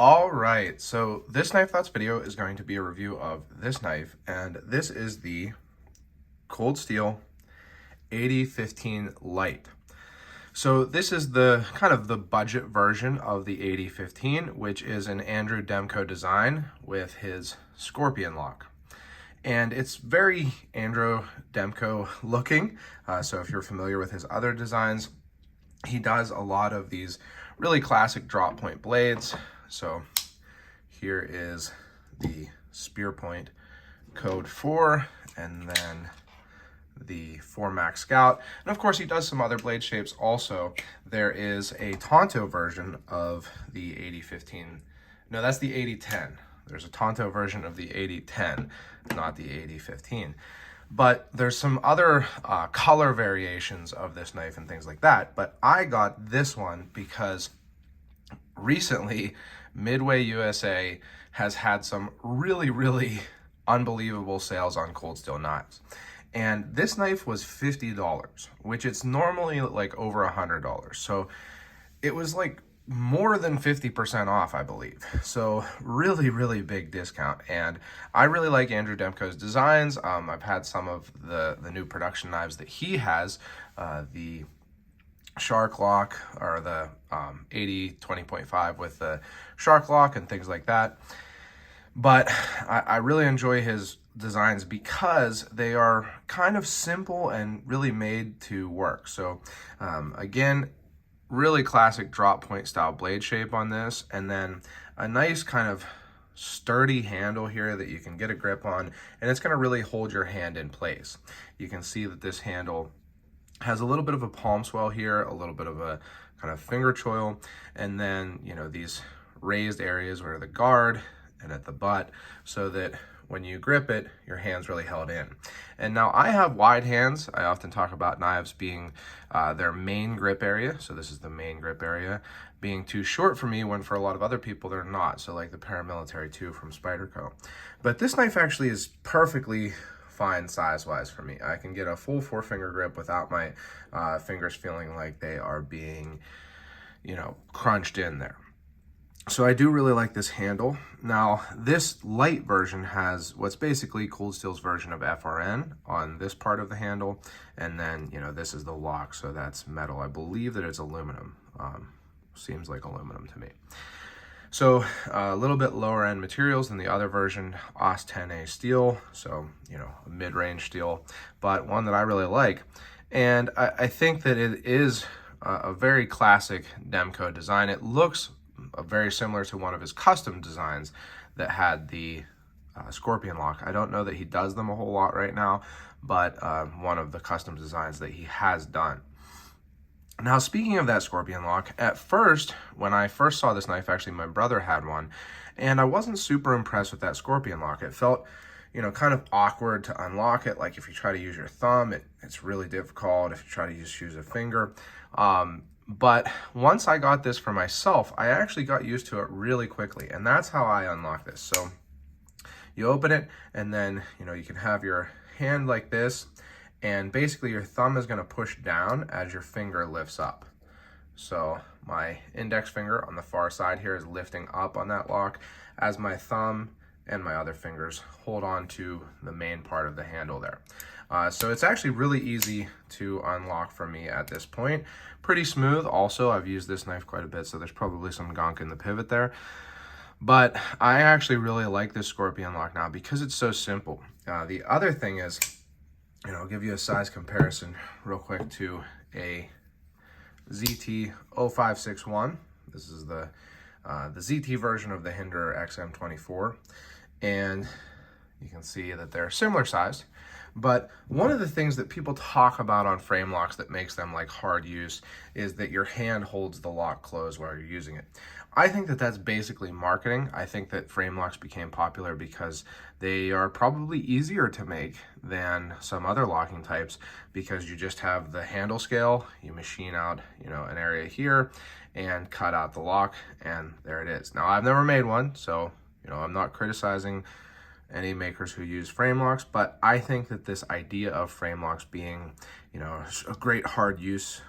All right, so this Knife Thoughts video is going to be a review of this knife, and this is the Cold Steel 8015 Lite. So this is the kind of the budget version of the 8015, which is an Andrew Demko design with his Scorpion lock. And it's very Andrew Demko looking. So if you're familiar with his other designs, he does a lot of these really classic drop point blades. So here is the spear point code 4, and then the 4 Max Scout. And of course he does some other blade shapes also. There is a Tonto version of the 8015. No, that's the 8010. There's a Tonto version of the 8010, not the 8015. But there's some other color variations of this knife and things like that. But I got this one because recently Midway USA has had some really unbelievable sales on cold steel knives. And this knife was $50, which it's normally like over $100. So it was like more than 50% off, I believe. So really big discount. And I really like Andrew Demko's designs. I've had some of the new production knives that he has, the shark lock, or the 80-20.5 with the shark lock and things like that. But I really enjoy his designs because they are kind of simple and really made to work. So again, really classic drop point style blade shape on this, and then a nice kind of sturdy handle here that you can get a grip on, and it's going to really hold your hand in place. You can see that this handle has a little bit of a palm swell here, a little bit of a kind of finger choil, and then, you know, these raised areas where the guard and at the butt, so that when you grip it, your hand's really held in. And now I have wide hands. I often talk about knives being their main grip area. So this is the main grip area being too short for me, when for a lot of other people they're not. So like the Paramilitary 2 from Spyderco. But this knife actually is perfectly fine size-wise for me. I can get a full 4-finger grip without my fingers feeling like they are being, you know, crunched in there. So I do really like this handle. Now, this light version has what's basically Cold Steel's version of FRN on this part of the handle. And then, you know, this is the lock, so that's metal. I believe that it's aluminum. Seems like aluminum to me. So a little bit lower end materials than the other version, AUS 10A steel. So, you know, a mid-range steel, but one that I really like. And I think that it is a very classic Demko design. It looks very similar to one of his custom designs that had the Scorpion lock. I don't know that he does them a whole lot right now, but one of the custom designs that he has done. Now, speaking of that Scorpion lock, at first, when I first saw this knife, actually my brother had one, and I wasn't super impressed with that Scorpion lock. It felt, you know, kind of awkward to unlock it. Like if you try to use your thumb, it's really difficult. If you try to use a finger. But once I got this for myself, I actually got used to it really quickly, and that's how I unlock this. So you open it, and then, you know, you can have your hand like this, and basically your thumb is going to push down as your finger lifts up. So my index finger on the far side here is lifting up on that lock as my thumb and my other fingers hold on to the main part of the handle there. So it's actually really easy to unlock for me at this point. Pretty smooth. Also, I've used this knife quite a bit, so there's probably some gunk in the pivot there. But I actually really like this Scorpion lock now because it's so simple. The other thing is, you know, I'll give you a size comparison real quick to a ZT 0561. This is the ZT version of the Hinder XM24. And you can see that they're similar sized. But one of the things that people talk about on frame locks that makes them like hard use is that your hand holds the lock closed while you're using it. I think that that's basically marketing. I think that frame locks became popular because they are probably easier to make than some other locking types, because you just have the handle scale, you machine out, you know, an area here and cut out the lock, and there it is. Now, I've never made one, so, you know, I'm not criticizing any makers who use frame locks, but I think that this idea of frame locks being, you know, a great hard use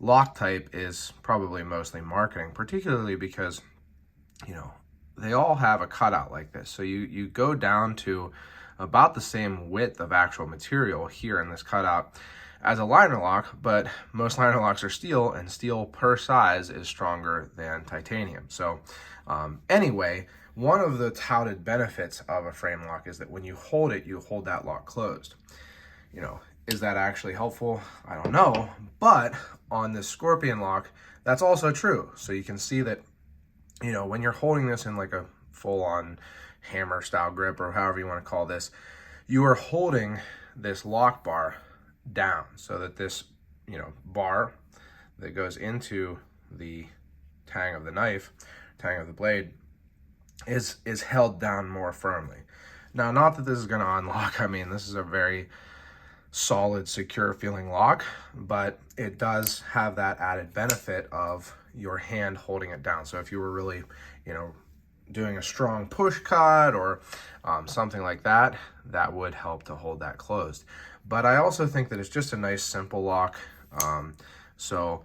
lock type is probably mostly marketing, particularly because you know, they all have a cutout like this. So you go down to about the same width of actual material here in this cutout as a liner lock, but most liner locks are steel, and steel per size is stronger than titanium. So anyway, one of the touted benefits of a frame lock is that when you hold it, you hold that lock closed. You know, is that actually helpful? I don't know, but on this Scorpion lock, that's also true. So you can see that, you know, when you're holding this in like a full-on hammer style grip, or however you want to call this, you are holding this lock bar down so that this, you know, bar that goes into the tang of the knife, tang of the blade, is held down more firmly. Now, not that this is going to unlock. I mean, this is a very solid, secure feeling lock, but it does have that added benefit of your hand holding it down. So if you were really, you know, doing a strong push cut or something like that, that would help to hold that closed. But I also think that it's just a nice simple lock. So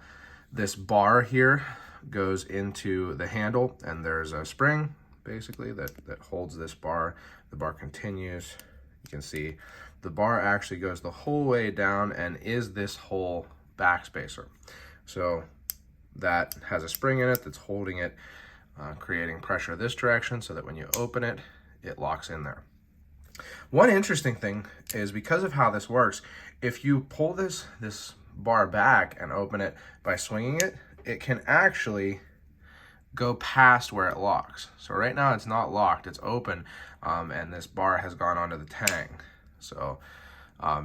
this bar here goes into the handle, and there's a spring basically that holds this bar. The bar continues. You can see the bar actually goes the whole way down and is this whole back spacer. So that has a spring in it that's holding it, creating pressure this direction so that when you open it, it locks in there. One interesting thing is, because of how this works, if you pull this bar back and open it by swinging it, it can actually go past where it locks. So right now it's not locked, it's open, and this bar has gone onto the tang. So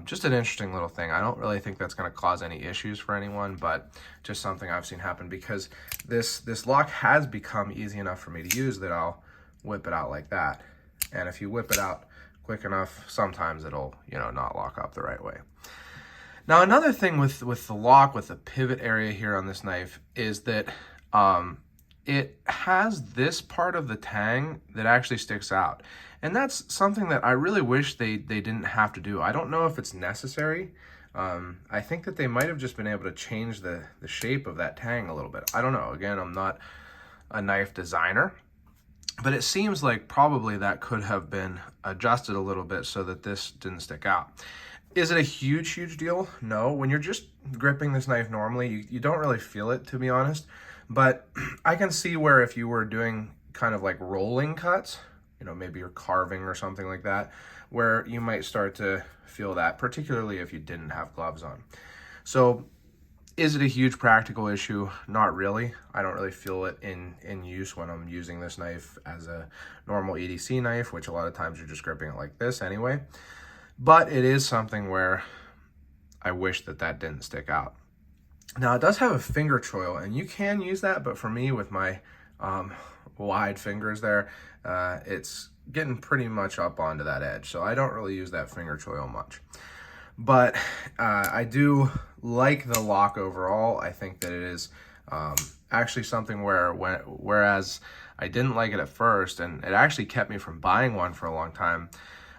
just an interesting little thing. I don't really think that's going to cause any issues for anyone, but just something I've seen happen, because this lock has become easy enough for me to use that I'll whip it out like that. And if you whip it out quick enough, sometimes it'll, you know, not lock up the right way. Now, another thing with the lock, with the pivot area here on this knife, is that it has this part of the tang that actually sticks out. And that's something that I really wish they didn't have to do. I don't know if it's necessary. I think that they might have just been able to change the shape of that tang a little bit. I don't know. Again, I'm not a knife designer, but it seems like probably that could have been adjusted a little bit so that this didn't stick out. Is it a huge deal? No. When you're just gripping this knife normally, you don't really feel it, to be honest. But I can see where if you were doing kind of like rolling cuts, you know, maybe you're carving or something like that, where you might start to feel that, particularly if you didn't have gloves on. So is it a huge practical issue? Not really. I don't really feel it in use when I'm using this knife as a normal EDC knife, which a lot of times you're just gripping it like this anyway. But it is something where I wish that didn't stick out. Now, it does have a finger choil, and you can use that, but for me, with my wide fingers there, it's getting pretty much up onto that edge, so I don't really use that finger choil much. But I do like the lock overall. I think that it is actually something whereas I didn't like it at first, and it actually kept me from buying one for a long time,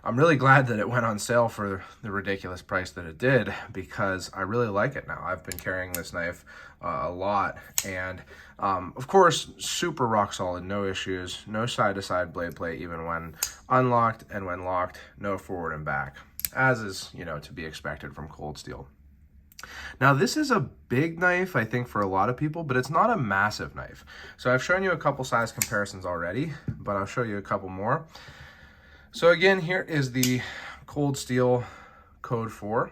I'm really glad that it went on sale for the ridiculous price that it did, because I really like it now. I've been carrying this knife a lot, and of course, super rock solid, no issues, no side-to-side blade plate, even when unlocked, and when locked, no forward and back, as is, you know, to be expected from Cold Steel. Now, this is a big knife, I think, for a lot of people, but it's not a massive knife. So I've shown you a couple size comparisons already, but I'll show you a couple more. So again, here is the Cold Steel Code 4,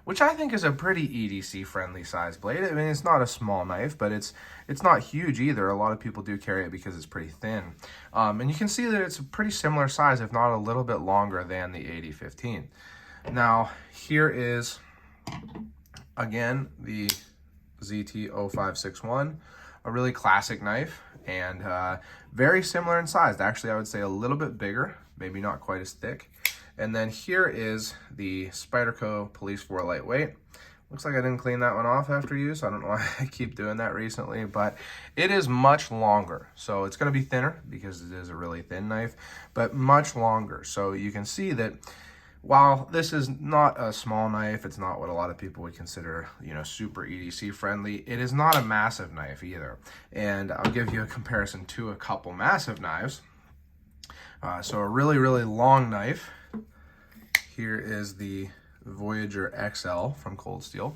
which I think is a pretty EDC friendly size blade. I mean, it's not a small knife, but it's not huge either. A lot of people do carry it because it's pretty thin. And you can see that it's a pretty similar size, if not a little bit longer than the 8015. Now, here is, again, the ZT-0561, a really classic knife, and very similar in size. Actually, I would say a little bit bigger, maybe not quite as thick. And then here is the Spyderco Police 4 Lightweight. Looks like I didn't clean that one off after use. I don't know why I keep doing that recently, but it is much longer. So it's going to be thinner because it is a really thin knife, but much longer. So you can see that while this is not a small knife, it's not what a lot of people would consider, super EDC friendly. It is not a massive knife either. And I'll give you a comparison to a couple massive knives. So a really, really long knife. Here is the Voyager XL from Cold Steel.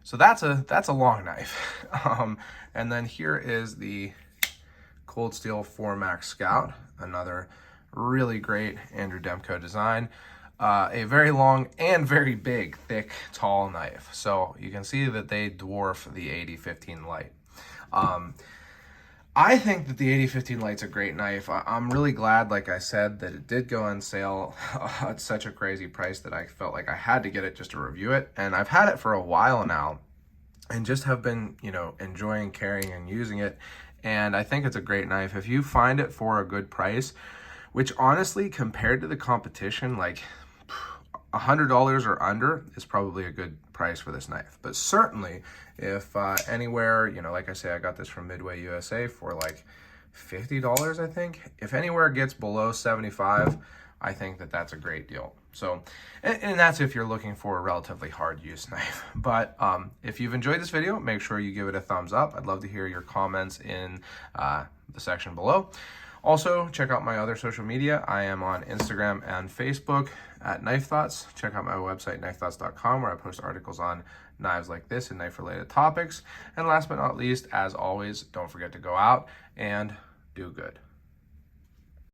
So that's a long knife. And then here is the Cold Steel 4 Max Scout, another really great Andrew Demko design. A very long and very big, thick, tall knife. So you can see that they dwarf the 8015 Lite. I think that the 8015 Lite's a great knife. I'm really glad, like I said, that it did go on sale at such a crazy price that I felt like I had to get it just to review it. And I've had it for a while now and just have been, enjoying carrying and using it. And I think it's a great knife. If you find it for a good price, which honestly, compared to the competition, like $100 or under is probably a good price for this knife. But certainly, if anywhere, like I say, I got this from Midway USA for like $50, I think. If anywhere gets below $75, I think that that's a great deal. So, and that's if you're looking for a relatively hard use knife. But if you've enjoyed this video, make sure you give it a thumbs up. I'd love to hear your comments in the section below. Also, check out my other social media. I am on Instagram and Facebook at Knife Thoughts. Check out my website, knifethoughts.com, where I post articles on knives like this and knife-related topics. And last but not least, as always, don't forget to go out and do good.